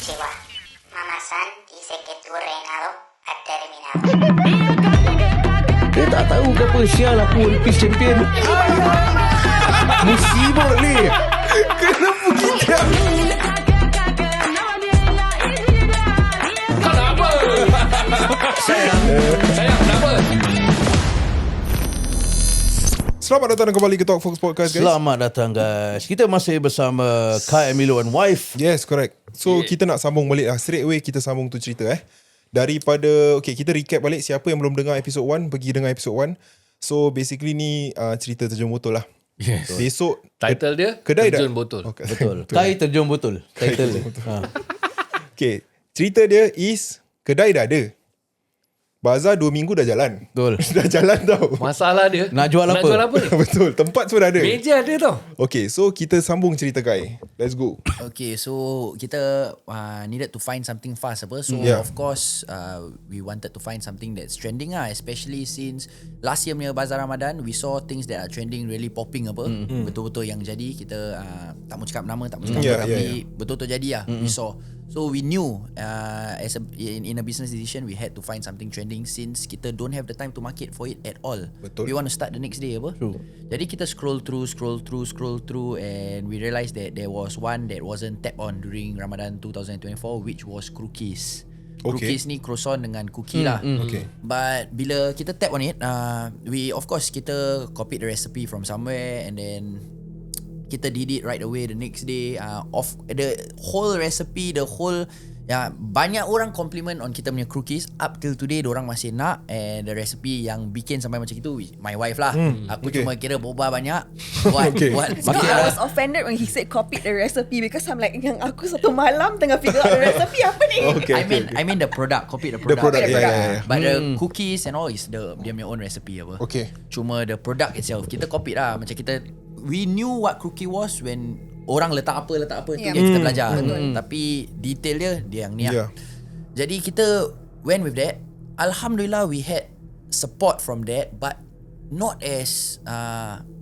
Konnichiwa. Mama-san dice que tu reinado ha terminado. Dia tak tahu ke apa sial aku Olympic champion. Musibah ni. Kenapa kita? Kenapa? Sayang, kenapa? Selamat datang kembali ke Talkfolks Podcast, guys. Selamat datang guys. Kita masih bersama Emilio and Wife. Yes, correct. So kita nak sambung balik straight away kita sambung tu cerita daripada kita recap balik siapa yang belum dengar episode 1 pergi dengar episode 1. So basically ni cerita terjun botol lah. Yes. Besok Title dia kedai Terjun dah. Botol. Okay. Betul. Kai terjun botol. Title dia. Okay, cerita dia is kedai dah ada. Bazar 2 minggu dah jalan. Betul. Dah jalan tau. Masalah dia Nak jual apa? ni? Betul, tempat semua dah ada. Meja ada tau. Okay, so kita sambung cerita Kai. Let's go. Okay, so kita needed to find something fast apa. So Yeah. of course we wanted to find something that's trending especially since last year punya Bazar Ramadan we saw things that are trending really popping apa. Betul-betul yang jadi kita tak mau cakap nama, tak mau cakap apa, tapi betul-betul jadi lah. We saw. So we knew in a business decision we had to find something trending since kita don't have the time to market for it at all. Betul. We want to start the next day apa. True. Jadi kita scroll through and we realised that there was one that wasn't tapped on during Ramadan 2024, which was cookies. Okay. Cookies ni croissant dengan cookie lah. Okay. But bila kita tap on it, we of course kita copied the recipe from somewhere and then kita did it right away the next day. Of the whole recipe, banyak orang compliment on kita punya cookies. Up till today dorang masih nak, and the recipe yang bikin sampai macam itu my wife lah. Aku cuma kira boba banyak buat I was offended when he said copied the recipe because I'm like, yang aku satu malam tengah figure out the recipe apa ni? Okay, I mean the product, copy the The product. product, yeah. But the cookies and all is dia punya own recipe apa. Okay. Cuma the product itself kita copy lah. Macam we knew what cookie was when orang letak apa tu yang kita belajar. Tapi detail dia yang ni lah. Jadi kita went with that. Alhamdulillah we had support from that, but not as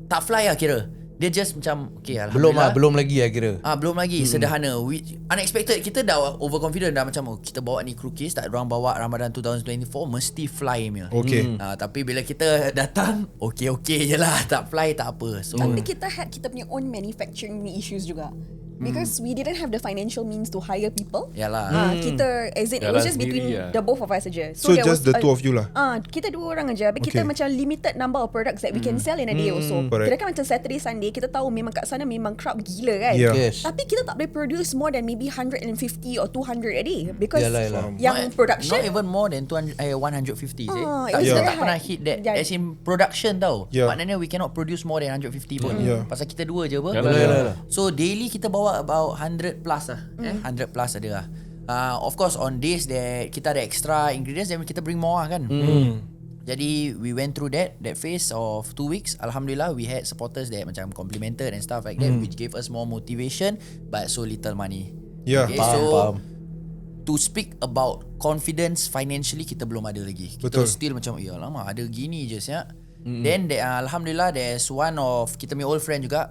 tak fly lah kira. Dia just macam okay, alhamdulillah. Belum lagi kira. Belum lagi sederhana. Unexpected. Kita dah overconfident dah macam kita bawa ni cookies, tak orang bawa Ramadan 2024 mesti fly punya. Okay. Tapi bila kita datang okay je lah, tak fly tak apa. So Tapi kita punya own manufacturing issues juga. Because we didn't have the financial means to hire people. yalah. Kita as in it was just between sendiri, the both of us saja. So there just was the two of you lah. Kita dua orang aja. But kita Okay. macam limited number of products that we can sell in a day also. Correct. Kira kan macam Saturday Sunday kita tahu memang kat sana memang crowd gila kan. Yeah. Yes. Tapi kita tak boleh produce more than maybe 150 or 200 a day because Yalah. yang production Not even more than 150 it sih. was Kita very tak pernah hard. hit that. Yeah. As in production tau. Yeah. Maknanya we cannot produce more than 150 pun. Yeah. Pasal kita dua je apa. Yalah. So daily kita bawa about 100 plus lah. 100 plus ada lah. Of course on days that kita ada extra ingredients, then kita bring more lah kan. Jadi we went through that phase of 2 weeks. Alhamdulillah we had supporters that macam complimented and stuff like that, which gave us more motivation but so little money. Yeah. Okay, Faham. to speak about confidence financially kita belum ada lagi. Kita Betul. still macam lama ada gini je siap. Then alhamdulillah there's one of kita punya old friend juga.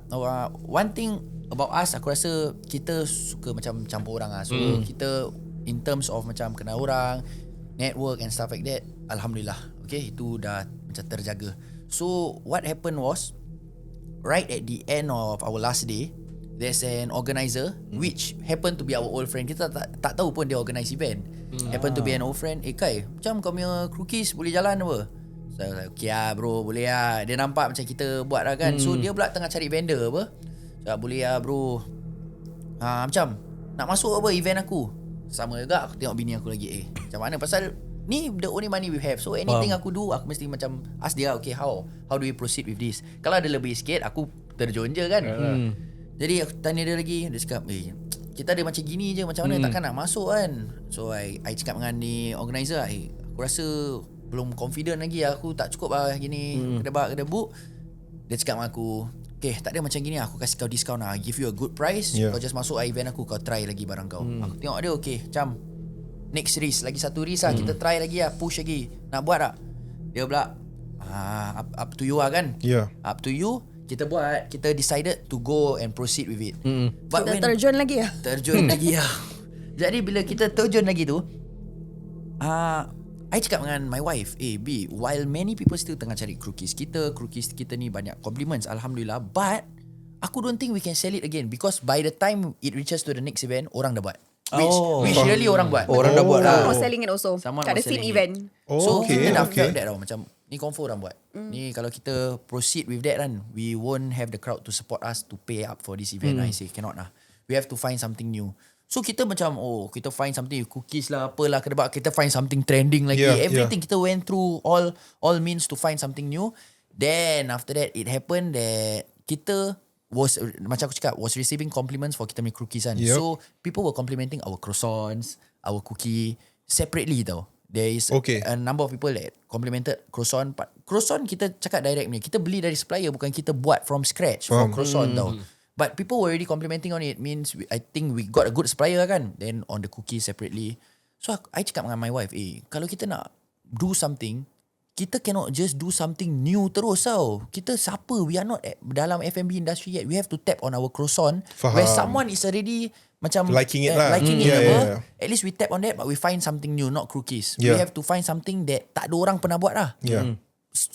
One thing about us, aku rasa kita suka macam campur orang lah. So kita in terms of macam kenal orang, network and stuff like that, alhamdulillah. Okay, itu dah macam terjaga. So what happened was right at the end of our last day, there's an organizer which happened to be our old friend. Kita tak tahu pun dia organize event. Happened to be an old friend. Kai, macam kau punya cookies boleh jalan apa? So I was like, okay lah bro, boleh lah. Dia nampak macam kita buat lah kan. So dia pula tengah cari vendor apa. So boleh lah bro. Macam nak masuk apa event aku. Sama juga aku tengok bini aku lagi. Macam mana, pasal ni the only money we have. So anything aku do, aku mesti macam ask dia, okay, how do we proceed with this? Kalau ada lebih sikit, aku terjun je kan. Jadi aku tanya dia lagi. Dia cakap, kita ada macam gini je, macam mana takkan nak masuk kan. So I cakap dengan ni organizer, aku rasa belum confident lagi, aku tak cukup lah gini, kedebak. Dia cakap dengan aku, okay, tak ada macam gini, aku kasih kau discount lah, I give you a good price, kau just masuk event aku, kau try lagi barang kau. Aku tengok dia, okay, macam next risk, lagi satu risk lah, kita try lagi lah, push lagi, nak buat tak? Dia pula up to you lah kan. Up to you. Kita buat, kita decided to go and proceed with it. But kita terjun lagi lah. Terjun lagi lah. Jadi bila kita terjun lagi tu, I cakap dengan my wife, B, while many people still tengah cari crookies kita ni banyak compliments, Alhamdulillah, but aku don't think we can sell it again because by the time it reaches to the next event, orang dah buat. Which really orang buat. Orang dah buat Someone lah. was selling it also. Someone Kat the was same selling event. So kita dah okay. felt that tau, macam ni confirm orang buat. Ni kalau kita proceed with that kan, we won't have the crowd to support us to pay up for this event. I say cannot lah. We have to find something new. So kita macam kita find something, cookies lah, apalah kedebak, kita find something trending lagi. Everything kita went through all means to find something new. Then after that it happened that kita was, macam aku cakap, was receiving compliments for kita punya cookies kan. So people were complimenting our croissants, our cookie separately tau. There is a number of people that complimented croissant. Croissant kita cakap direct ni, kita beli dari supplier, bukan kita buat from scratch for croissant tau. But people were already complimenting on it, means I think we got a good supplier kan. Then on the cookies separately. So I cakap dengan my wife, kalau kita nak do something, kita cannot just do something new terus tau. Kita siapa? We are not dalam F&B industry yet. We have to tap on our croissant. Where someone is already macam liking it lah. Liking it apa. At least we tap on that, but we find something new, not cookies. We have to find something that tak ada orang pernah buat lah.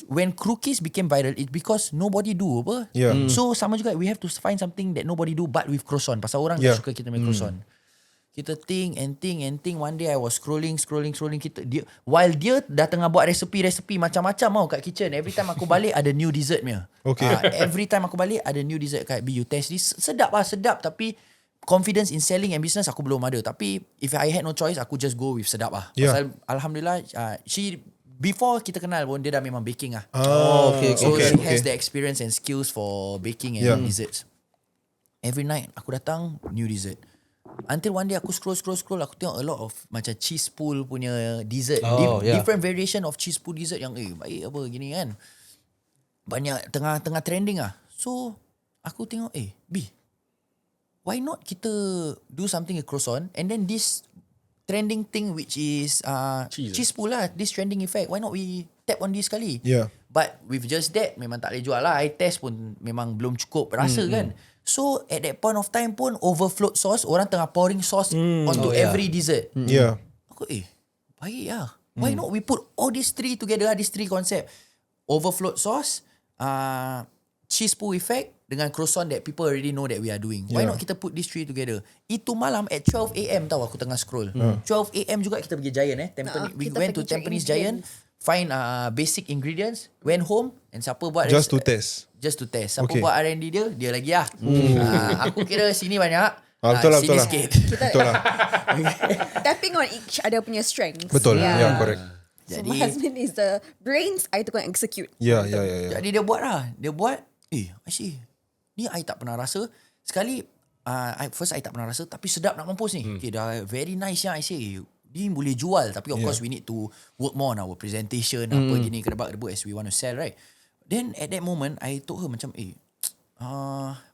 When cookies became viral, it's because nobody do apa. So sama juga, we have to find something that nobody do but with croissant. Pasal orang tak suka kita make croissant. Kita think. One day I was scrolling while dia dah tengah buat resepi macam-macam tau kat kitchen. Every time aku balik ada new dessert punya. Every time aku balik ada new dessert kat B, you test this. Sedap. Tapi confidence in selling and business aku belum ada. Tapi if I had no choice, aku just go with sedap lah. Pasal Alhamdulillah, she before kita kenal pun dia dah memang baking lah. So she has the experience and skills for baking and desserts. Every night aku datang new dessert. Until one day aku scroll aku tengok a lot of macam cheese pool punya dessert. Different variation of cheese pool dessert yang baik apa gini kan. Banyak tengah trending lah. So aku tengok B, why not kita do something with croissant and then this trending thing which is cheese pool lah, this trending effect, why not we tap on this sekali. But with just that memang tak boleh jual lah. I test pun memang belum cukup rasa kan. So at that point of time pun overflowed sauce, orang tengah pouring sauce onto every dessert. Aku baik lah. Why not we put all these three together, this three concept, overflowed sauce, cheese pool effect dengan croissant that people already know that we are doing. Why not kita put these three together? Itu malam at 12 AM tau aku tengah scroll. 12 AM juga kita pergi Giant we went to Tampines Giant, find basic ingredients, went home and siapa buat just to test. Siapa buat R&D dia lagi lah. Aku kira sini banyak, sini sikit. Betul lah. Tapping on each other punya strengths. Betul. Correct. So my husband is the brains, I to go and execute. Jadi dia buat lah. Dia buat, I see. Ni I tak pernah rasa. Sekali, first I tak pernah rasa, tapi sedap nak mampus ni. Dah very nice ya. I say, ni boleh jual. Tapi of course we need to work more on our presentation, apa gini, kedebak-kedebuk as we want to sell, right? Then at that moment, I told her macam,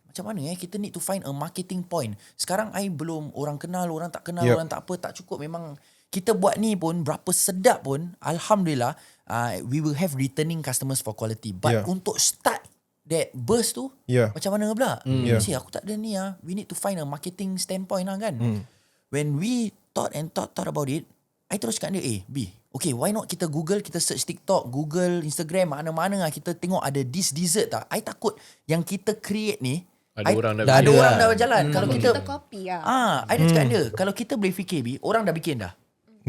macam mana kita need to find a marketing point. Sekarang I belum orang kenal, orang tak kenal, orang tak apa, tak cukup. Memang kita buat ni pun, berapa sedap pun, Alhamdulillah, we will have returning customers for quality. But untuk start that burst tu, macam mana pula? See, aku tak ada ni we need to find a marketing standpoint lah kan. When we thought about it, I terus cakap dia, B, okay, why not kita Google, kita search TikTok, Google, Instagram, mana-mana lah, kita tengok ada this dessert tak. I takut yang kita create ni, ada orang dah berjalan. Kalau kita copy lah. I dah cakap dia, kalau kita boleh fikir, B, orang dah bikin dah.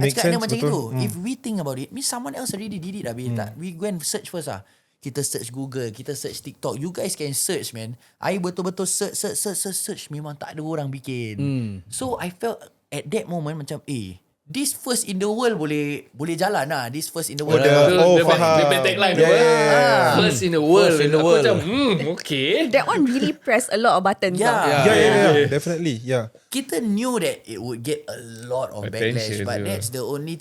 I cakap dia macam itu. If we think about it, means someone else already did it dah, B. We go and search first lah. Kita search Google, kita search TikTok. You guys can search, man. I betul-betul search. Memang tak ada orang bikin. So I felt at that moment macam, this first in the world boleh jalan lah. This first in the world. Dia tagline tu. First in the world. Aku macam, okay. That one really press a lot of buttons. Yeah, definitely. Kita knew that it would get a lot of backlash, but that's the only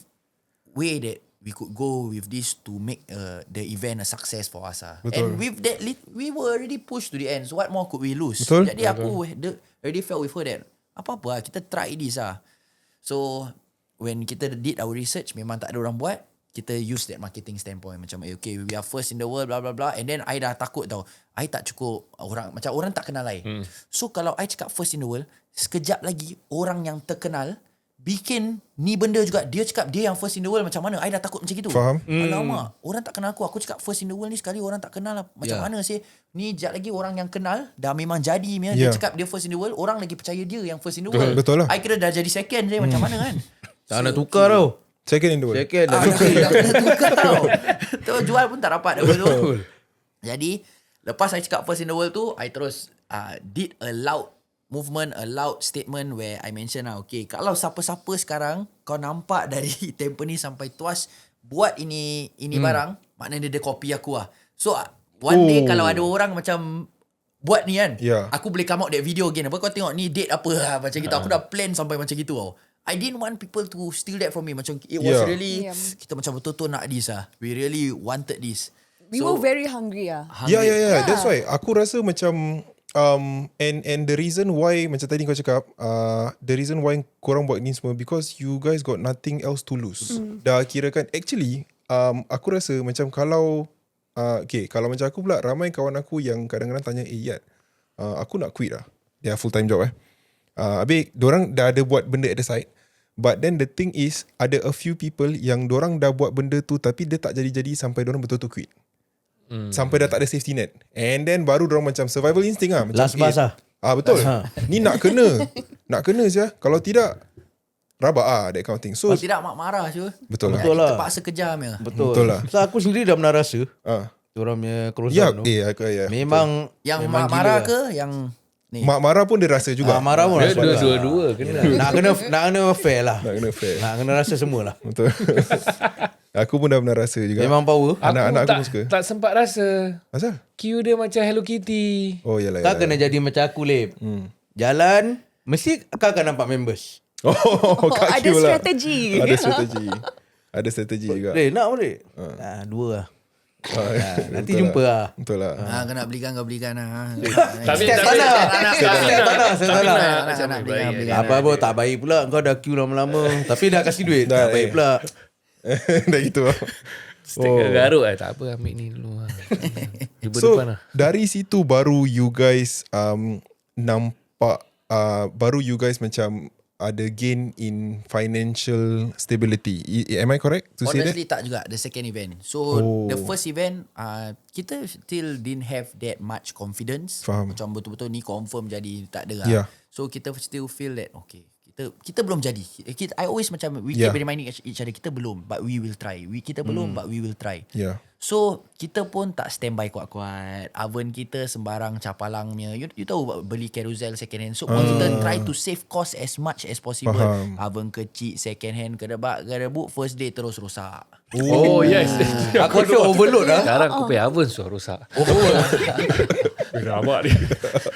way that we could go with this to make the event a success for us. And with that, we were already pushed to the end. So what more could we lose? Jadi aku already felt with her that apa-apa lah, kita try this lah. So when kita did our research, memang tak ada orang buat, kita use that marketing standpoint. Macam, okay, we are first in the world, blah, blah, blah. And then, I dah takut tau. I tak cukup orang, macam orang tak kenal I. So, kalau I cakap first in the world, sekejap lagi, orang yang terkenal, bikin ni benda juga. Dia cakap dia yang first in the world. Macam mana I dah takut macam gitu. Faham. Alamak, orang tak kenal aku. Aku cakap first in the world ni sekali orang tak kenal lah. Macam mana sih? Ni sekejap lagi orang yang kenal dah memang jadi. Dia cakap dia first in the world. Orang lagi percaya dia yang first in the world. Betul lah. I kira dah jadi second je. Macam mana kan? Tak nak tukar tau. Second in the world. Second dah. Tak kena tukar tau. Tu jual pun tak dapat. Betul. Jadi lepas I cakap first in the world tu, I terus did a loud movement, a loud statement where I mention okay, kalau siapa-siapa sekarang kau nampak dari Tampines sampai Tuas buat ini barang, maknanya dia copy aku lah. So one day kalau ada orang macam buat ni kan, aku boleh come out that video again. Apa kau tengok ni date apa lah, macam gitu. Aku dah plan sampai macam gitu tau. I didn't want people to steal that from me. Macam it was really kita macam betul-betul nak this lah. We really wanted this. We were very hungry Yeah. That's why aku rasa macam and the reason why macam tadi kau cakap the reason why korang buat ni semua because you guys got nothing else to lose. Dah kira kan actually aku rasa macam kalau kalau macam aku pula ramai kawan aku yang kadang-kadang tanya Yat aku nak quit lah. Dia full time job habis dorang dah ada buat benda at the side. But then the thing is ada a few people yang dorang dah buat benda tu tapi dia tak jadi-jadi sampai dorang betul-betul quit. Sampai dah tak ada safety net. And then baru dorang macam survival instinct lah. Macam Last bus lah. Betul. Ni nak kena. Nak kena saja. Kalau tidak, rabak that kind of thing. So, kalau tidak mak marah je. Betul lah. Terpaksa kejam je. Betul lah. So aku sendiri dah pernah rasa. Diorang punya kerosakan tu. Memang yang memang mak marah gila. ke yang ni? Mak marah pun dia rasa juga. Marah pun rasa. Dua-dua kena. Nak kena fair lah. Nak kena fair. Nak kena rasa semualah. Betul. Aku pun dah pernah rasa juga. Memang power. Anak-anak aku pun suka. Tak sempat rasa. Asal? Q dia macam Hello Kitty. Oh yalah. Kau kena jadi macam aku, Lip. Jalan, mesti kau akan nampak members. Ada strategi. Ada strategi juga. Lip, nak boleh? Dua lah. Nanti jumpa lah. Betul lah. Kau nak belikan kau belikan lah. Tapi Apa pun tak baik pula. Kau dah queue lama-lama. Tapi dah kasih duit. Tak baik pula. Dah gitu lah. garuk tak apa, ambil ni dulu lah. So dari situ baru you guys nampak baru you guys macam ada gain in financial stability. Am I correct to say that? Honestly tak juga. The second event. So the first event kita still didn't have that much confidence. Faham. Macam betul-betul ni confirm jadi tak ada lah. Yeah. So kita still feel that okay, kita belum jadi. I always macam we keep reminding each other, kita belum but we will try. Kita belum but we will try. Yeah. So kita pun tak standby kuat-kuat. Oven kita sembarang capalangnya. You tahu beli Carousel second hand. So kita try to save cost as much as possible. Faham. Oven kecil second hand, kedebak first day terus rosak. Oh yes. Aku rasa overload lah. Sekarang aku pay oven suruh rosak. Rabak ni.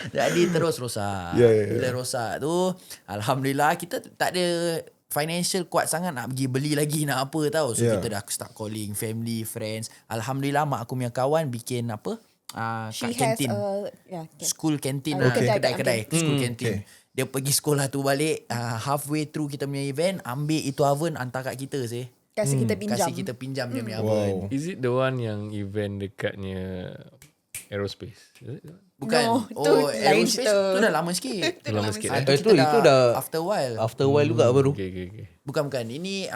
Jadi terus rosak. Bila rosak tu, alhamdulillah kita tak ada financial kuat sangat nak pergi beli lagi nak apa tahu. So kita dah start calling family, friends. Alhamdulillah mak aku punya kawan bikin apa? She kat has kantin. School canteen. Kedai school canteen. Dia pergi sekolah tu balik, halfway through kita punya event, ambil itu oven hantar kat kita sih. Kasih kita pinjam dia punya oven. Is it the one yang event dekatnya aerospace? Bukan. No, tu lain aerospace cerita. tu dah lama sikit. Lama sikit. Itu dah after a while. After a while juga baru. Okay. Bukan. Ini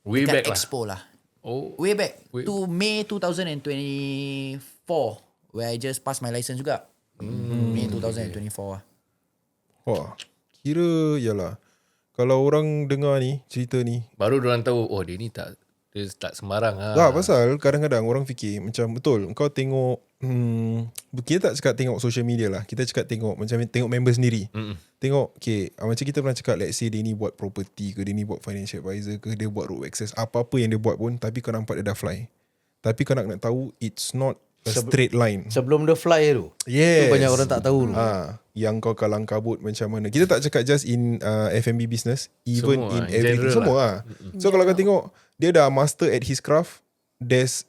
Way dekat back lah. Expo lah. Oh. Way back to May 2024 where I just passed my license juga. May 2024 lah. Wah, kira yalah. Kalau orang dengar ni cerita ni, Baru diorang tahu, oh dia ni tak sembarang lah. tak pasal kadang-kadang orang fikir macam betul kau tengok kita tak cakap tengok social media lah, kita cakap tengok macam tengok member sendiri. Tengok macam kita pernah cakap, let's say dia ni buat property ke, dia ni buat financial advisor ke, dia buat road access, apa-apa yang dia buat pun, tapi kau nampak dia dah fly. Tapi kau nak tahu it's not a straight line. Sebelum dia fly tu. Yes. Tu banyak orang tak tahu tu. Yang kau kalang kabut macam mana. Kita tak cakap just in F&B business, even Semua in lah, everything. general Semua lah. So kalau kau tengok, dia dah master at his craft, there's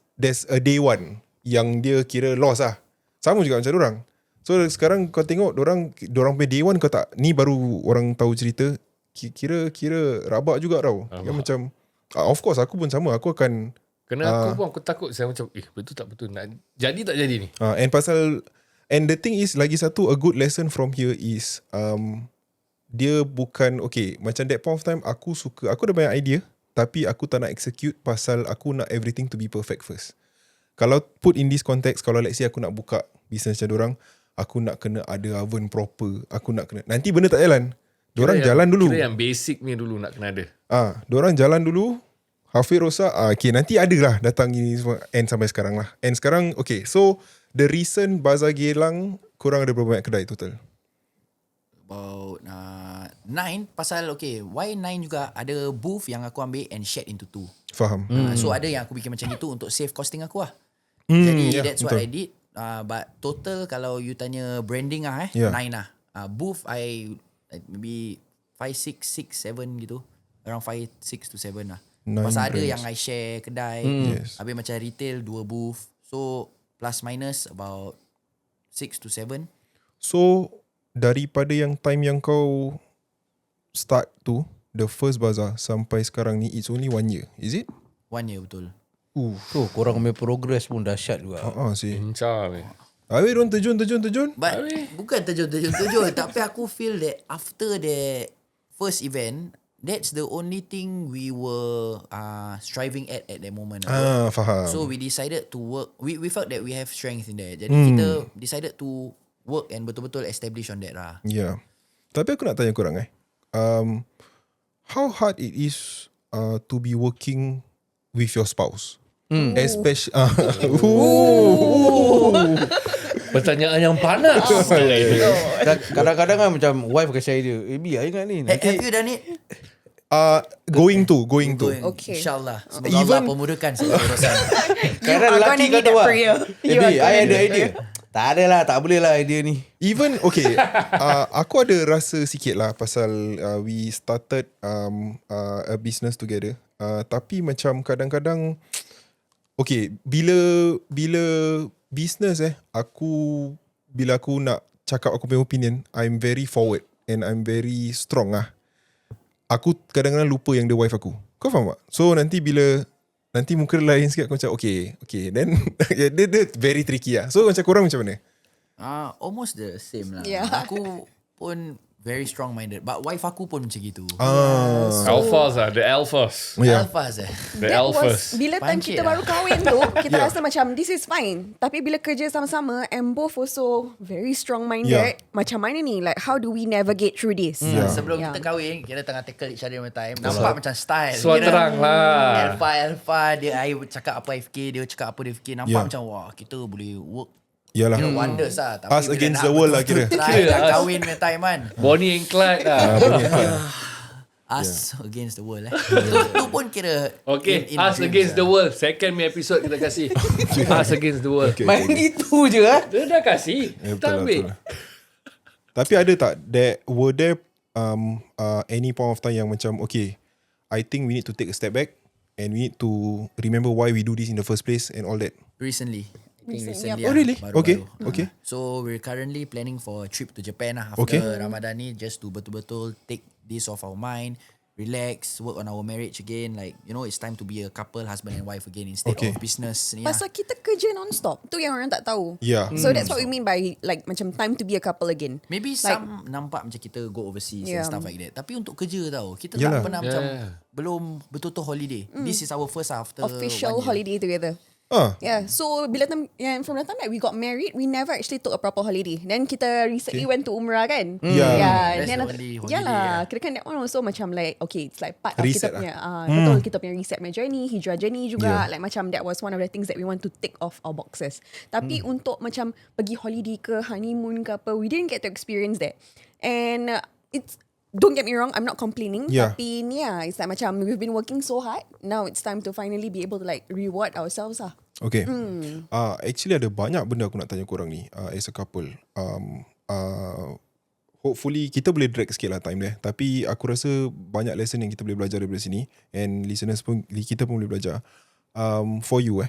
a day one yang dia kira loss lah. Sama juga macam dorang. So sekarang kau tengok dorang punya day one, kau tak, ni baru orang tahu cerita, kira rabak juga tau. Yang macam of course aku pun sama, aku akan Aku takut saya macam betul tak betul, nak jadi tak jadi ni. and the thing is, lagi satu a good lesson from here is dia bukan okay. Macam that point of time aku ada banyak idea tapi aku tak nak execute pasal aku nak everything to be perfect first. Kalau put in this context, kalau let's say aku nak buka business macam dorang, aku nak kena ada oven proper, aku nak kena, nanti benda tak jalan. Dorang jalan dulu. Kira yang basic ni dulu nak kena ada. Dorang jalan dulu, Hafiz rosak, okay, nanti ada lah datang ini semua, and sampai sekarang lah. And sekarang, okay, so the recent Bazar Geylang, korang ada berapa banyak kedai total? About 9. Pasal okay, why 9 juga, ada booth yang aku ambil and shared into 2. Faham. So ada yang aku bikin macam itu untuk save costing aku lah. Jadi that's what betul. I did. But total kalau you tanya branding 9 lah. Booth I maybe 5, 6, 7 gitu. Around 5, 6 to 7 lah. Pasal ada yang I share kedai. Habis macam retail 2 booth. So plus minus about 6 to 7. So daripada yang time yang kau start tu, the first bazaar sampai sekarang ni, it's only 1 year, is it? 1 year betul. Tu korang punya progress pun dahsyat juga. Sih. Macam Habis diorang terjun. But bukan terjun. Tapi aku feel that after the first event, that's the only thing we were striving at that moment. Faham. So we decided to work. We felt that we have strength in there. Jadi kita decided to work and betul-betul establish on that lah. Yeah. Tapi aku nak tanya korang how hard it is to be working with your spouse? Especially pertanyaan yang panas. Kadang-kadang kan macam wife kasi idea, Bi, ingat ni. Have you done it? going to. Okay. InshaAllah. Semoga Allah pemudahkan segala urusan. Kadang lelaki kata buat, Bi, I ada idea. Tak ada lah, tak boleh lah idea ni. Even okay, aku ada rasa sikit lah pasal we started a business together. Tapi macam kadang-kadang okay, bila business bila aku nak cakap aku punya opinion, I'm very forward and I'm very strong lah. Aku kadang-kadang lupa yang dia wife aku. Kau faham tak? So nanti muka dia lain sikit, aku macam okay, then dia very tricky lah. So macam korang macam mana? Almost the same lah. Yeah. Aku pun very strong minded, but wife aku pun macam gitu. Alphas lah, the alphas. Alphas The That alphas. was bila time Pancit kita lah. baru kahwin tu, kita rasa macam this is fine. Tapi bila kerja sama-sama and both also very strong minded, macam mana ni? Like how do we navigate through this? Sebelum kita kahwin, kita tengah tackle each other all the time. Nampak macam style. Suat terang lah. Alpha dia I cakap apa I fikir, dia cakap apa dia fikir. Nampak macam wah, kita boleh work. Yalah. Kira wonders lah. Tapi Us bila against nak the world lah betul-betul kira. try dah kahwin punya time kan. Bonnie and Clyde lah. Us against the world Tu pun kira Okay, in Us dreams Against lah. the World. Second punya episode kita kasih. Us Against the World. Main gitu je lah. Dia dah kasih. Kita ambil. Tapi ada tak were there any point of time yang macam okay, I think we need to take a step back and we need to remember why we do this in the first place and all that? Recently. Recently, Oh really? Baru-baru. Okay. So we're currently planning for a trip to Japan lah after Ramadan ni, just to betul-betul take this off our mind, relax, work on our marriage again. Like, you know, it's time to be a couple, husband and wife again instead of business ni lah. Pasal kita kerja non-stop. Tu yang orang tak tahu. Yeah. So that's what we mean by like macam time to be a couple again. Maybe some nampak macam kita go overseas and stuff like that. Tapi untuk kerja tau, kita Yalah. tak pernah macam belum betul-betul holiday. This is our first after Official 1 year. holiday together. Yeah, so bila from the time that we got married, we never actually took a proper holiday. Then kita recently went to Umrah kan. That's Then the only holiday, lah. Kira kan that one also macam like okay, it's like part of Reset kita punya betul kita punya reset punya journey, hijrah journey juga. Like macam that was one of the things that we want to tick off our boxes. Tapi untuk macam pergi holiday ke honeymoon ke apa, we didn't get to experience that. And it's don't get me wrong, I'm not complaining. Tapi it's like macam we've been working so hard. Now it's time to finally be able to like reward ourselves lah. Okay. Actually ada banyak benda aku nak tanya korang ni as a couple. Hopefully kita boleh drag sikit lah time dia. Tapi aku rasa banyak lesson yang kita boleh belajar daripada sini. And listeners pun, kita pun boleh belajar. For you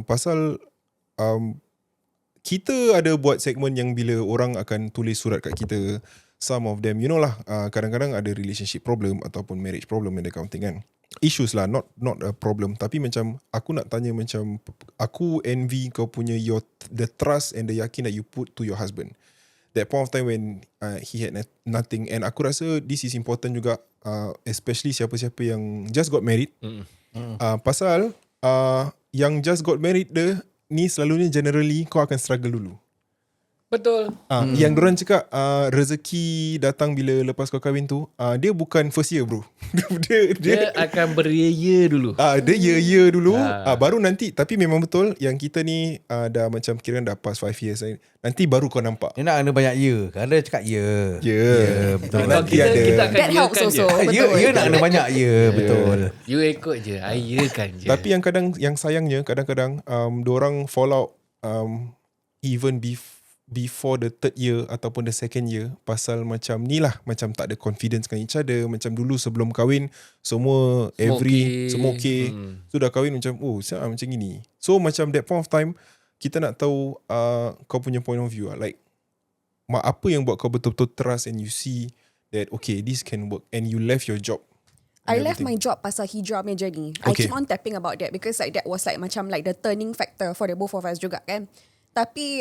pasal kita ada buat segmen yang bila orang akan tulis surat kat kita, some of them, you know lah, kadang-kadang ada relationship problem ataupun marriage problem and that kind of thing kan. Issues lah, not a problem. Tapi macam aku nak tanya macam, aku envy kau punya the trust and the yakin that you put to your husband. that point of time when he had nothing. And aku rasa this is important juga, especially siapa-siapa yang just got married. Pasal yang just got married ni selalunya generally kau akan struggle dulu. Betul. Yang dorang cakap rezeki datang bila lepas kau kahwin tu, dia bukan first year bro. Dia akan beria dulu. Dia year dulu, baru nanti. Tapi memang betul yang kita ni dah macam kira dah past 5 years, nanti baru kau nampak. Dia nak kena banyak ya. Kan dia cakap ya. Betul. Nanti kita akan That helps yakan also. je. Ya nak kena banyak ya. Betul. You ikut je. I yakan je. Tapi yang sayangnya kadang-kadang dorang fall out even before the third year ataupun the second year, pasal macam ni lah, macam tak ada confidence dengan each other. Macam dulu sebelum kahwin semua semua okay. So dah kahwin macam macam gini. So macam that point of time kita nak tahu kau punya point of view lah. Like apa yang buat kau betul-betul trust and you see that okay, this can work, and you left your job. I left my job pasal hijrah punya journey. I Okay. keep on tapping about that because like that was like macam like the turning factor for the both of us juga kan. Tapi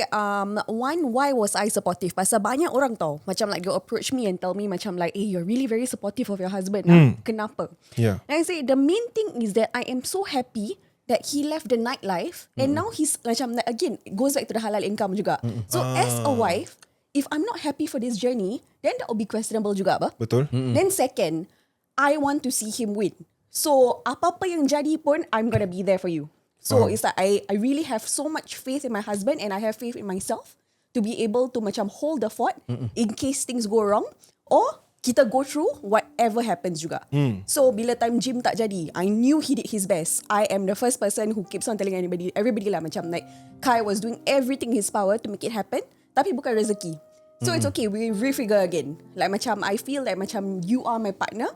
why was I supportive? Pasal banyak orang tau, macam like they approach me and tell me macam like, you're really very supportive of your husband. Kenapa? Yeah. And I say the main thing is that I am so happy that he left the nightlife and now he's macam like, again, it goes back to the halal income juga. So as a wife, if I'm not happy for this journey, then that will be questionable juga apa? Betul. Then second, I want to see him win. So apa-apa yang jadi pun, I'm gonna be there for you. So it's like I really have so much faith in my husband and I have faith in myself to be able to macam hold the fort in case things go wrong or kita go through whatever happens juga. So bila time gym tak jadi, I knew he did his best. I am the first person who keeps on telling everybody lah macam like Kai was doing everything in his power to make it happen, tapi bukan rezeki. So it's okay, we refigure again. Like macam I feel like macam you are my partner.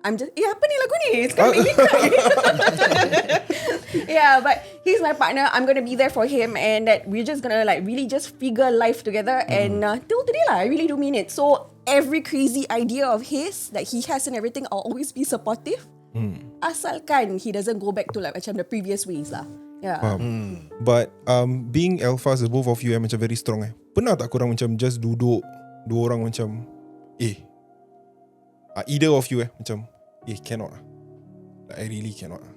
I'm just, apa ni lagu ni? Sekarang make me cry. Yeah, but he's my partner. I'm gonna be there for him, and that we're just gonna like really just figure life together. And till today lah, I really do mean it. So every crazy idea of his that he has and everything, I'll always be supportive. Asalkan he doesn't go back to like macam the previous ways lah. Yeah. But being alphas, the both of you macam very strong. Pernah tak korang macam just duduk dua orang macam either of you macam cannot lah. Like, I really cannot lah.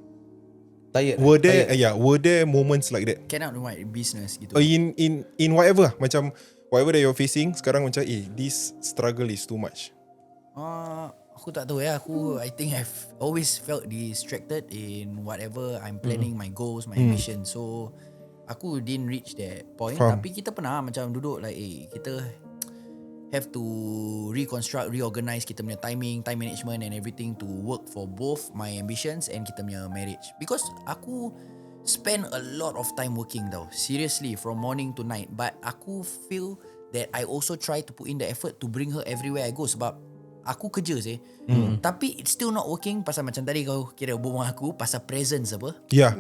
Tired. Were there moments like that? Cannot do my business gitu. In whatever lah. Macam whatever that you're facing sekarang macam this struggle is too much. Aku tak tahu I think I've always felt distracted in whatever I'm planning, my goals, my ambition. So aku didn't reach that point. Tapi kita pernah macam duduk like kita have to reorganize kita punya time management and everything to work for both my ambitions and kita punya marriage. Because aku spend a lot of time working tau. Seriously, from morning to night. But aku feel that I also try to put in the effort to bring her everywhere I go. Sebab aku kerja tapi it's still not working. Pasal macam tadi kau kira berbual aku pasal presence apa. Yeah.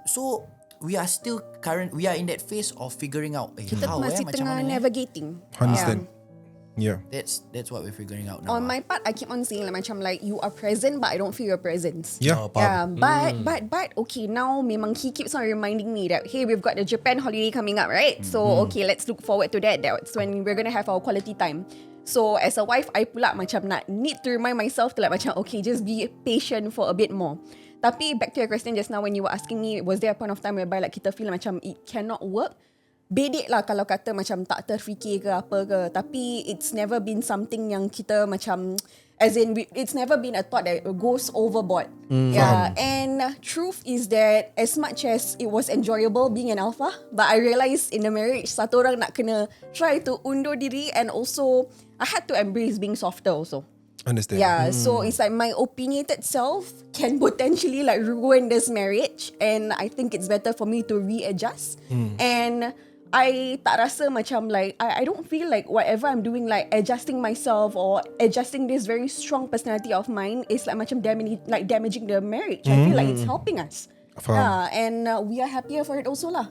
So we are still we are in that phase of figuring out Kita how masih macam tengah mana navigating. Understand. Yeah. That's what we're figuring out now. On my part, I keep on saying like macam like you are present, but I don't feel your presence. Yeah. But okay, now memang he keeps on reminding me that hey, we've got the Japan holiday coming up, right? So okay, let's look forward to that. That's when we're gonna have our quality time. So as a wife, I pula macam need to remind myself to like macam okay, just be patient for a bit more. Tapi back to your question just now when you were asking me, was there a point of time whereby like kita feel macam it cannot work? Bedek lah kalau kata macam tak terfikir ke apa ke. Tapi it's never been something yang kita macam, as in it's never been a thought that goes overboard. Yeah. And truth is that as much as it was enjoyable being an alpha, but I realised in the marriage satu orang nak kena try to undur diri, and also I had to embrace being softer also. Understand. Yeah, so it's like my opinionated self can potentially like ruin this marriage, and I think it's better for me to readjust. And I tak rasa macam like I don't feel like whatever I'm doing like adjusting myself or adjusting this very strong personality of mine is like macam damaging the marriage. I feel like it's helping us. And we are happier for it also lah.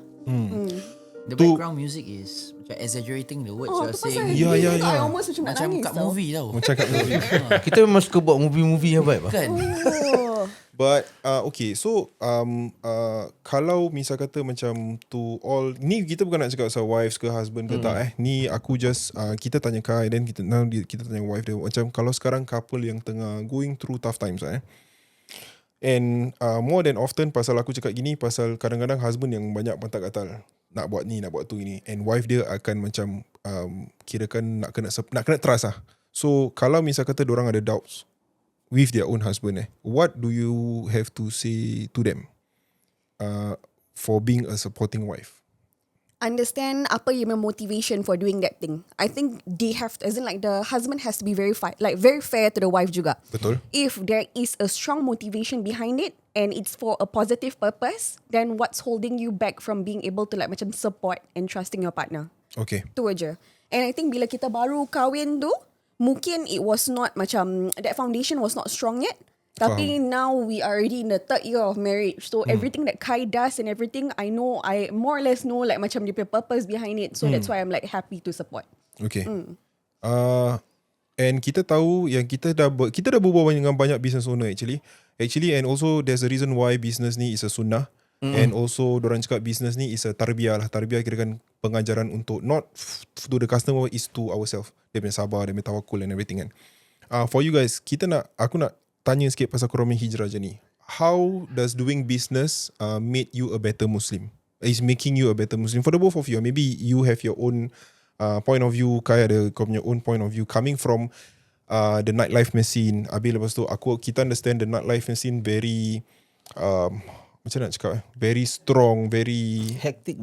The background music is macam exaggerating the words you're saying. Yeah. I almost macam nak Macam nangis kat tau. movie tau. Macam kat movie. Kita memang suka buat movie-movie yang baik. Kan? But okay, so kalau misal kata macam to all, ni kita bukan nak cakap pasal wives ke husband ke tak ni aku just kita tanya Kai, then kita tanya wife dia, macam kalau sekarang couple yang tengah going through tough times and more than often pasal aku cakap gini, pasal kadang-kadang husband yang banyak pantat gatal, nak buat ni, nak buat tu ini, and wife dia akan macam kirakan nak kena trust lah. So kalau misal kata dorang ada doubts with their own husband, what do you have to say to them for being a supporting wife? Understand apa yang motivation for doing that thing. I think they have to, as in like the husband has to be very fair to the wife juga. Betul. If there is a strong motivation behind it and it's for a positive purpose, then what's holding you back from being able to like macam support and trusting your partner? Okay. Tu aja. And I think bila kita baru kahwin tu, mungkin it was not macam, that foundation was not strong yet. Tapi now we are already in the 3rd year of marriage. So everything that Kai does and everything, I more or less know like macam dia punya purpose behind it. So that's why I'm like happy to support. Okay. And kita tahu yang kita dah berbual dengan banyak business owner actually, and also there's a reason why business ni is a sunnah. And also dorang cakap business ni is a tarbiyah lah. Tarbiyah kirakan pengajaran untuk not to the customer, is to ourselves. Dia punya sabar, dia punya tawakul and everything kan. For you guys, aku nak tanya sikit pasal korang punya hijrah je ni. How does doing business make you a better Muslim? Is making you a better Muslim? For the both of you, maybe you have your own point of view, Kai ada kau punya own point of view, coming from the nightlife scene. Habis lepas tu kita understand the nightlife scene very macam nak cakap, very strong, very Hektik.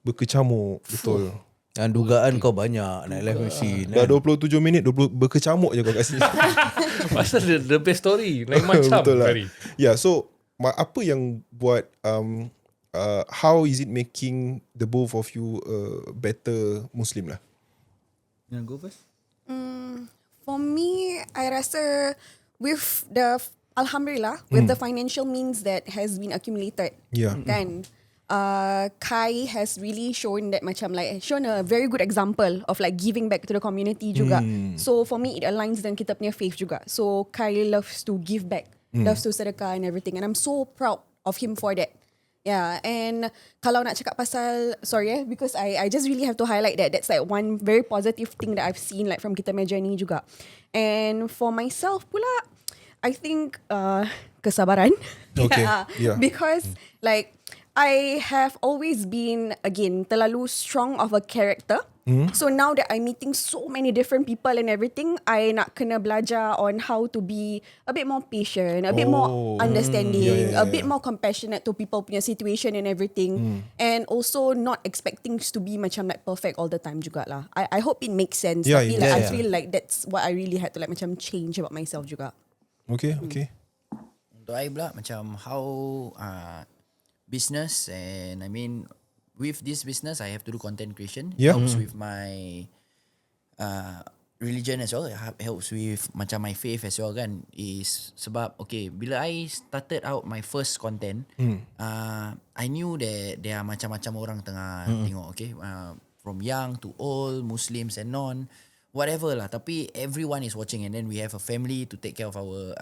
berkecamuk. Betul. Dan dugaan kau banyak nak live machine. Dah 27 minit berkecamuk je kau kat sini. Pasal the best story lain macam kali. Yeah, so apa yang buat how is it making the both of you a better Muslim lah? You want go first? For me, I rasa with the Alhamdulillah, with the financial means that has been accumulated, kan, Kai has really shown that macam like shown a very good example of like giving back to the community juga. So for me, it aligns dengan kita punya faith juga. So Kai loves to give back, loves to sedekah and everything, and I'm so proud of him for that. Yeah, and kalau nak cakap pasal, sorry because I just really have to highlight that's like one very positive thing that I've seen like from kita punya journey juga. And for myself pula, I think kesabaran. Okay. Yeah. Because like I have always been, again, terlalu strong of a character. So now that I'm meeting so many different people and everything, I nak kena belajar on how to be a bit more patient, a bit more understanding, a bit more compassionate to people punya situation and everything. And also not expecting to be macam like perfect all the time juga lah. I hope it makes sense. Tapi like I feel like that's what I really had to like macam change about myself juga. Okay. Untuk I pula macam how business, and I mean with this business I have to do content creation. Helps with my religion as well. It helps with macam my faith as well kan. Is sebab okay, bila I started out my first content, I knew that there are macam-macam orang tengah tengok, okay, from young to old, Muslims and non, whatever lah, tapi everyone is watching, and then we have a family to take care of our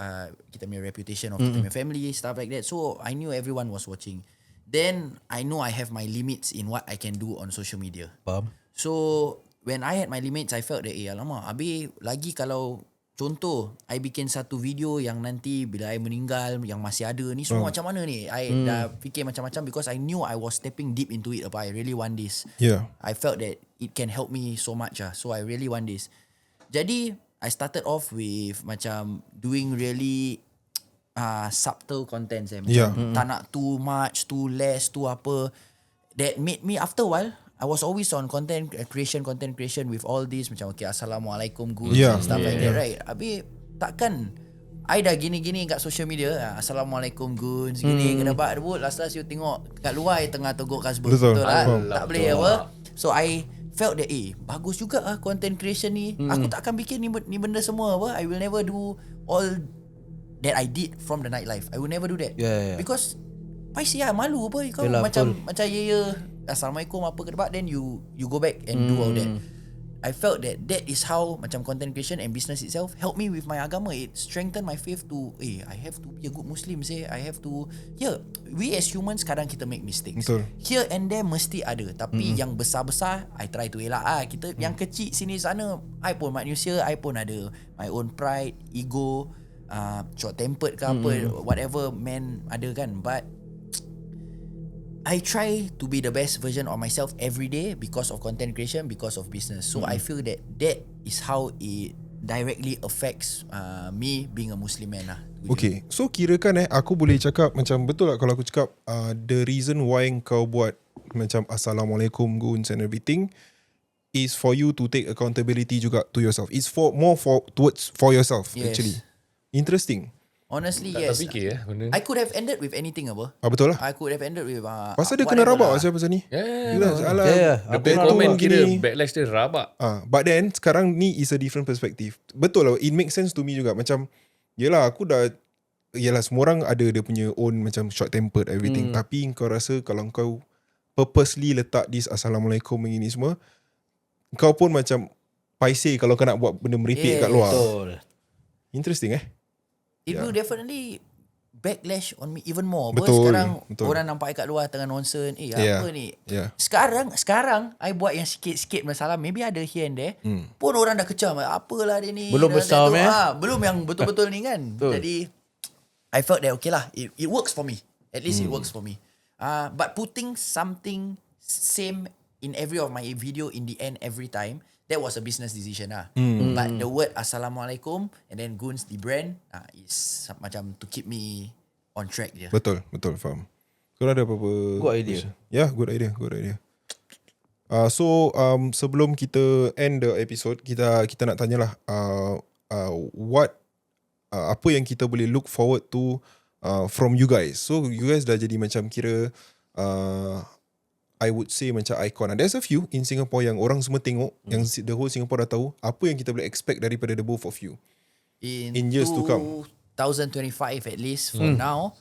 kita punya reputation of kita punya family, stuff like that. So I knew everyone was watching. Then I know I have my limits in what I can do on social media. Faham. So when I had my limits, I felt that alamak, habis lagi kalau contoh I bikin satu video yang nanti bila I meninggal yang masih ada ni semua macam mana ni, I dah fikir macam-macam, because I knew I was stepping deep into it. I really want this. I felt that it can help me so much so I really want this. Jadi I started off with macam doing really subtle contents macam tak nak too much, too less, too apa. That made me, after a while, I was always on content creation with all this macam okay, Assalamualaikum goods and stuff like that, right? Habis takkan I dah gini-gini kat social media, Assalamualaikum goods gini, kena buat debut, last you tengok kat luar I tengah teguk kasbut. Betul lah, tak boleh apa. So I felt that bagus juga content creation ni. Aku takkan bikin ni benda semua apa. I will never do all that I did from the nightlife. I will never do that. Because paisi malu apa kau. Yalah, macam Assalamualaikum apa ke debat, then you go back and do all that. I felt that is how macam content creation and business itself help me with my agama. It strengthened my faith to I have to be a good Muslim. I have to we as humans kadang kita make mistakes. Betul. Here and there mesti ada. Tapi yang besar-besar I try to elak kita yang kecil sini sana I pun manusia, I pun ada my own pride, ego, short tempered ke apa, whatever man ada kan. But I try to be the best version of myself every day because of content creation, because of business. So I feel that is how it directly affects me being a Muslim man lah. Okay, so kirakan aku boleh cakap macam betul tak kalau aku cakap the reason why kau buat macam Assalamualaikum goons and everything is for you to take accountability juga to yourself. It's more for yourself actually. Interesting. Honestly, Tak yes. terfikir benda. I could have ended with anything apa. Betul lah. I could have ended with Pasal dia kena rabak lah. pasal ni. Yeah. Alah. Dia komen kira backlash dia rabak. But then sekarang ni is a different perspective. Betul lah, it makes sense to me juga. Macam yelah aku dah, yelah semua orang ada dia punya own macam short tempered everything. Tapi kau rasa kalau kau purposely letak this Assalamualaikum ini semua, kau pun macam paiseh kalau kau nak buat benda merepek kat luar. Betul. Interesting It will definitely backlash on me even more. Betul, Sekarang betul. orang nampak kat luar tengah nonsense. Yeah, Apa ni? yeah. Sekarang I buat yang sikit-sikit masalah, maybe ada here and there. Pun orang dah kecam. Apalah dia ni. Belum dah besar, tu, meh? belum yang betul-betul ni kan. Jadi I felt that okay lah. It works for me. At least it works for me. But putting something same in every of my video in the end every time, that was a business decision lah. But the word Assalamualaikum and then Goons the brand is macam to keep me on track je. Betul, faham. Kau ada apa-apa? Good idea. Yeah, good idea. So sebelum kita end the episode, kita nak tanyalah what apa yang kita boleh look forward to from you guys. So you guys dah jadi macam kira I would say macam icon. There's a few in Singapore yang orang semua tengok, yang the whole Singapore dah tahu apa yang kita boleh expect daripada the both of you in years to come. 2025 at least for now,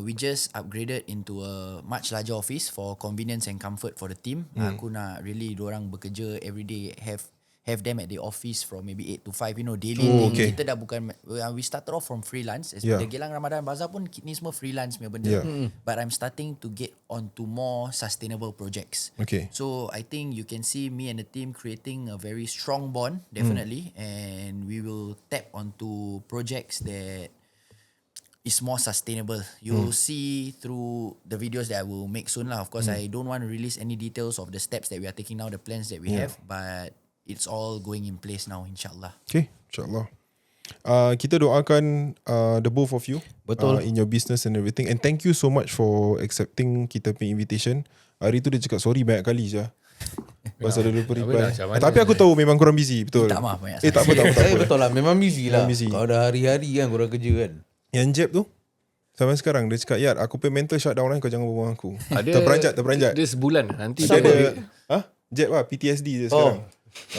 we just upgraded into a much larger office for convenience and comfort for the team. Aku nak really dorang bekerja everyday, have them at the office from maybe 8 to 5, daily thing. Okay. Kita dah bukan, we started off from freelance. The Gelang Ramadan Bazaar pun ni semua freelance punya benda. But I'm starting to get onto more sustainable projects. Okay. So I think you can see me and the team creating a very strong bond, definitely. And we will tap onto projects that is more sustainable. You'll see through the videos that I will make soon lah. Of course, I don't want to release any details of the steps that we are taking now, the plans that we have. But it's all going in place now, insyaAllah. Okay, insyaAllah. Kita doakan the both of you in your business and everything. And thank you so much for accepting kita punya invitation. Hari tu dia cakap sorry banyak kali je. Pasal dia lupa reply. Tapi aku tahu memang korang busy, betul. Tak maaf banyak. Tak apa. Betul lah, memang busy lah. Busy. Kau dah hari-hari kan korang kerja kan. Yang Jeb tu sampai sekarang dia cakap, Yat, aku pay mental shutdown kau jangan berbual aku. Terperanjat. Dia sebulan nanti dia ada Jeb lah, PTSD dia sekarang.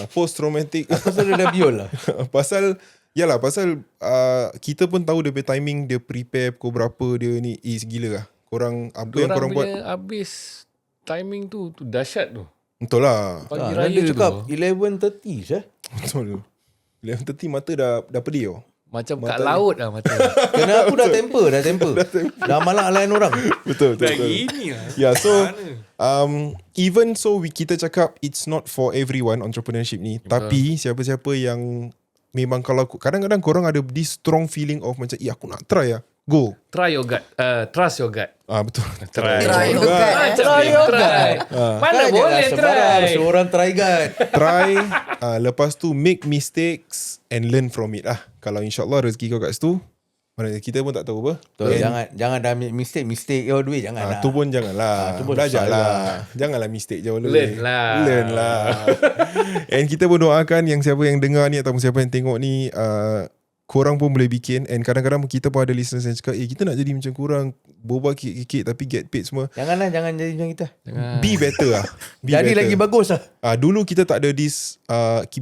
Post traumatic. Pasal dia dah biol lah. Pasal kita pun tahu dia punya timing, dia prepare pukul berapa dia ni is gila lah. Korang apa yang korang buat habis timing tu dahsyat tu. betul lah. Pagi Dia raya cakap tu 11:30 je. Betul. 11:30 mata dah pedih tau. macam kat laut lah mata. Kena aku dah temper. Dah malak lain orang. Betul. Ini lah. Yeah, so even so kita cakap it's not for everyone entrepreneurship ni. Tapi siapa-siapa yang memang kalau kadang-kadang korang ada this strong feeling of macam aku nak try lah. Go. Try your gut. Trust your gut. Betul. Try your gut. Mana boleh try. Seorang try guard. Try. Lepas tu make mistakes and learn from it lah. Kalau insyaAllah rezeki kau kat situ, mana kita pun tak tahu apa. Betul, jangan dah mistake your duit jangan lah. Tu pun janganlah. Belajar lah. Janganlah mistake jauh Learn lah. And kita pun doakan yang siapa yang dengar ni ataupun siapa yang tengok ni, korang pun boleh bikin. And kadang-kadang kita pun ada listeners yang cakap, kita nak jadi macam korang, berbual kikik tapi get paid semua. Jangan jadi macam kita. Be better lah. Jadi better. lagi bagus lah. Dulu kita tak ada this,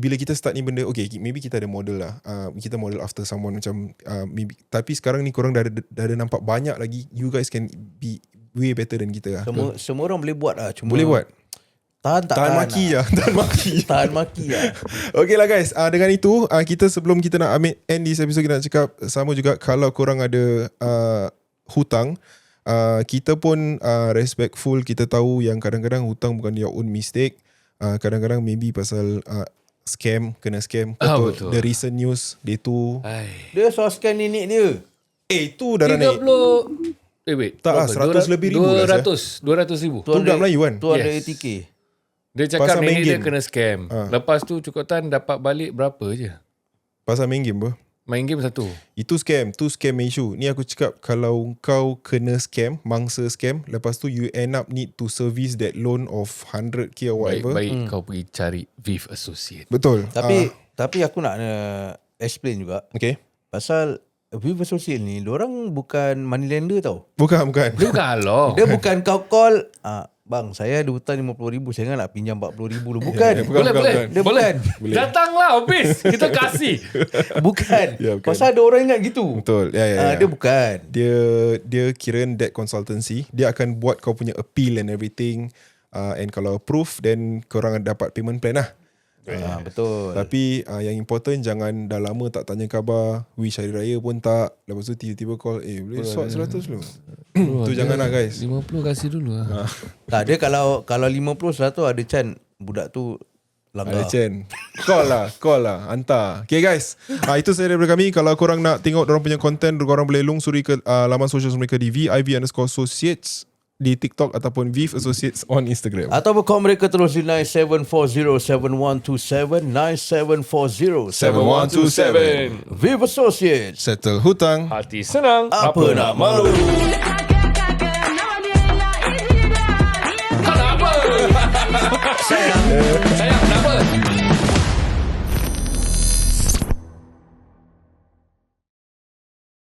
bila kita start ni benda, okay, maybe kita ada model lah. Kita model after someone macam, maybe. Tapi sekarang ni korang dah ada nampak banyak lagi. You guys can be way better than kita lah. Semua orang boleh buat lah. Cuma boleh buat. Tahan maki lah. Tahan maki lah. Okay lah guys, dengan itu kita sebelum kita nak end this episode, kita nak cakap sama juga, kalau korang ada hutang, kita pun respectful. Kita tahu yang kadang-kadang hutang bukan your own mistake. Kadang-kadang maybe pasal kena scam. Betul. The recent news, dia tu Dia soal scam nenek dia. tu dah naik. 30 wait. Tak lah, 100 lebih ribu lah, 200 ribu. Tu dah Melayu kan? 280k. Dia cakap Pasal main nenek dia game. kena scam. Lepas tu Cukutan dapat balik berapa je? Pasal main game apa? Main game satu. Itu scam. Tu scam issue. Ni aku cakap, kalau kau kena scam, mangsa scam, lepas tu you end up need to service that loan of 100k or whatever. Baik kau pergi cari VIF Associate. Betul. Tapi aku nak explain juga. Okay. Pasal Viva Social ni, dorang bukan moneylender tau. Bukan. Dia bukan Allah. Dia bukan kau call, bang saya ada hutang 50,000, saya nak pinjam 40,000 dulu. Bukan. Boleh. Dia bukan. Datanglah habis. Kita kasih. Bukan. Ya, bukan. Pasal ada orang ingat gitu. Betul. Ya. Dia bukan. Dia kira debt consultancy. Dia akan buat kau punya appeal and everything. And kalau approve, then korang dapat payment plan lah. Betul. Tapi yang important, jangan dah lama tak tanya khabar, wish hari raya pun tak, lepas tu tiba-tiba call, boleh swap 100 dulu. Tu jangan lah guys. 50 kasih dulu lah. Tak, dia kalau 50 100 ada chance budak tu langgar. Ada Chen. Call lah. Hantar. Okay guys. Itu saya daripada kami. Kalau korang nak tengok dorang punya content, korang boleh lungsuri ke laman social mereka di VIV_associates di TikTok ataupun VIV Associates on Instagram. Ataupun call mereka terus di 97407127 97407127 VIV Associates. Settle hutang. Hati senang. Apa nak malu.